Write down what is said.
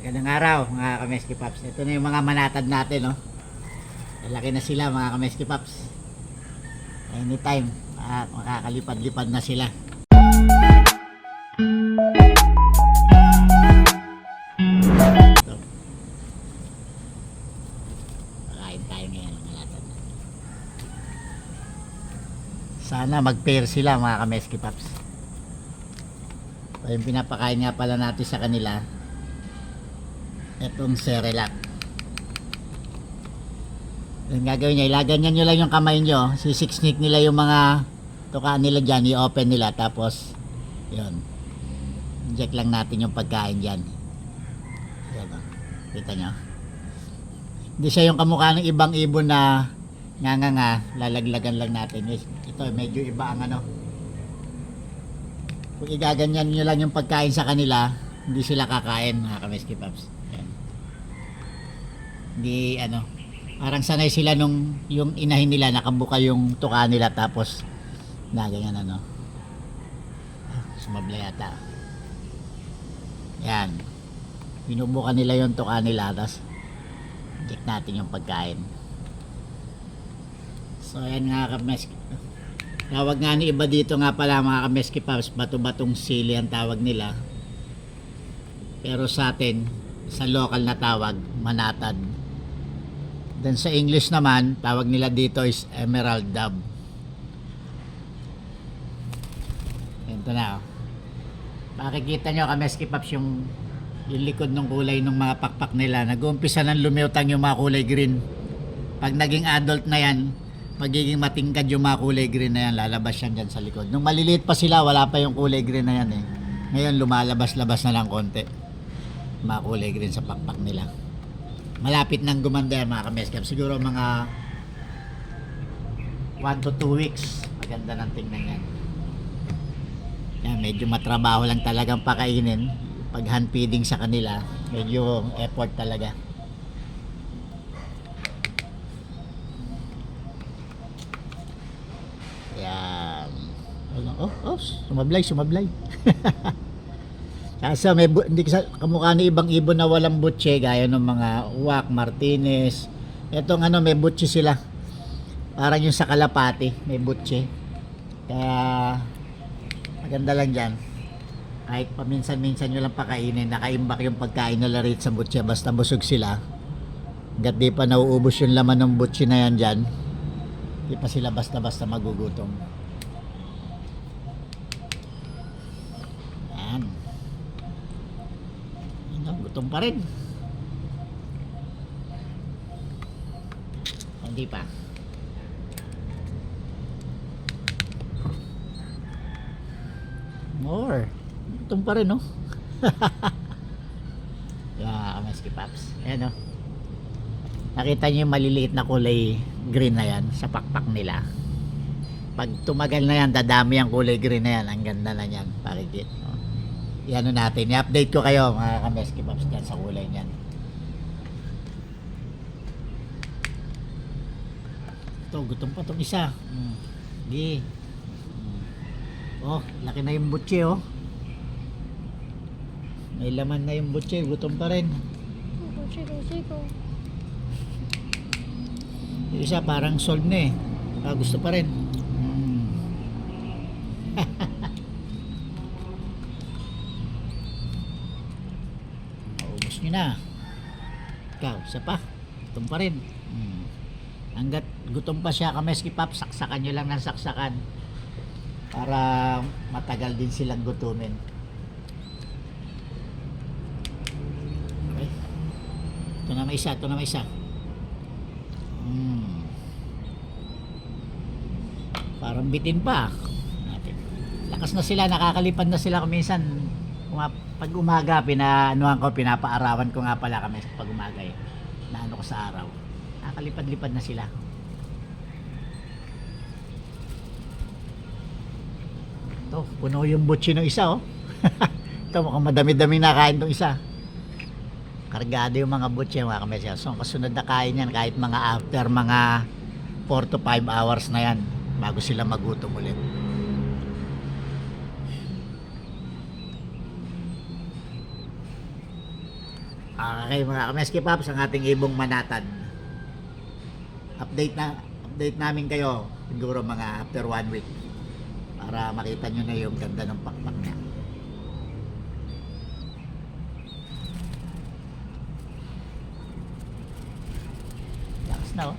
Magandang araw mga Kameski Paps. Ito na yung mga manatad natin, no? Lalaki na sila mga Kameski Paps. Anytime, makakalipad-lipad na sila. Ito. Pakain tayo ngayon ng manatad. Sana mag-pair sila mga Kameski Paps. Yung pinapakain nga pala natin sa kanila, itong Cerelac. Yung gagawin niya, ilaganyan nyo lang yung kamay nyo, sisiksnik nila yung mga tukaan nila dyan, i-open nila, tapos yun, inject lang natin yung pagkain dyan. Yan, oh. Kita nyo, hindi siya yung kamukha ng ibang ibon na nga, lalaglagan lang natin. Ito medyo iba ang ano, kung igaganyan nyo lang yung pagkain sa kanila, hindi sila kakain mga Kameski Paps. Hindi ano, parang sanay sila nung yung inahin nila nakabuka yung tuka nila, tapos na ganyan ano, sumabla yata yan, binubuka nila yung tuka nila, tapos inject natin yung pagkain. So yan nga Kameski, tawag nga ni iba dito nga pala mga Kameski Paps, bato-batong sili ang tawag nila, pero sa atin sa local na tawag manatad. Then sa English naman, tawag nila dito is emerald dove. Ito na, oh. Makikita nyo Kameski Paps yung likod ng kulay ng mga pakpak nila. Nag-uumpisa ng lumiutang yung mga kulay green. Pag naging adult na yan, magiging matingkad yung mga kulay green na yan. Lalabas yan dyan sa likod. Nung maliliit pa sila, wala pa yung kulay green na yan eh. Ngayon lumalabas-labas na lang konti mga kulay green sa pakpak nila. Malapit nang gumanda yan mga Kameski Paps. Siguro mga 1 to 2 weeks. Maganda ng tingnan yan. Yan, medyo matrabaho lang talagang pakainin. Pag hand feeding sa kanila, medyo effort talaga. Yan. Sumablay. Kasi hindi kamukha ni ibang ibon na walang butche, gaya ng mga uwak, martinez. Etong ano, may butche sila. Parang yung sa kalapati, may butche. Kaya maganda lang dyan. Kahit paminsan-minsan nyo lang pakainin, nakaimbak yung pagkain nila rito sa butche, basta busog sila. Hanggat di pa nauubos yung laman ng butche na yan dyan, di pa sila basta-basta magugutom. Yan. Gutom pa rin. Hindi pa. More. Gutom pa rin, no? Yeah, Kameski Paps. Ayan, no? Nakita niyo yung maliliit na kulay green na yan sa pakpak nila. Pag tumagal na yan, dadami ang kulay green na yan. Ang ganda na yan. Pakikit. Yan natin. I-update ko kayo mga Kameski Paps dyan sa kulay niyan. Ito, gutom pa itong isa. Sige. Oh, laki na yung butche, oh. May laman na yung butche. Gutom pa rin. Siko. Yung isa parang solve na eh. Gusto pa rin. Naubos nyo na. Ikaw, isa pa. Gutom pa rin. Hanggat gutom pa siya Kameski Paps, saksakan nyo lang ng saksakan para matagal din silang gutumin. Okay. Ito na may isa. Parang bitin pa. Lakas na sila, nakakalipad na sila kuminsan. Pag umaga, pinapaarawan ko nga pala kami pag umaga eh. Naano ko sa araw. Nakakalipad-lipad na sila. Ito, puno yung butchi ng isa, oh. Ito, mukhang madami-dami nakain ng isa. Kargado yung mga butchi, mga Kameski. So, kasunod na kain yan, kahit mga after mga 4 to 5 hours na yan, bago sila magutom ulit. Okay mga kameski paps, ang ating ibong manatan. Update namin kayo siguro mga after 1 week para makita nyo na yung ganda ng pakpak niya. Lakas na oh.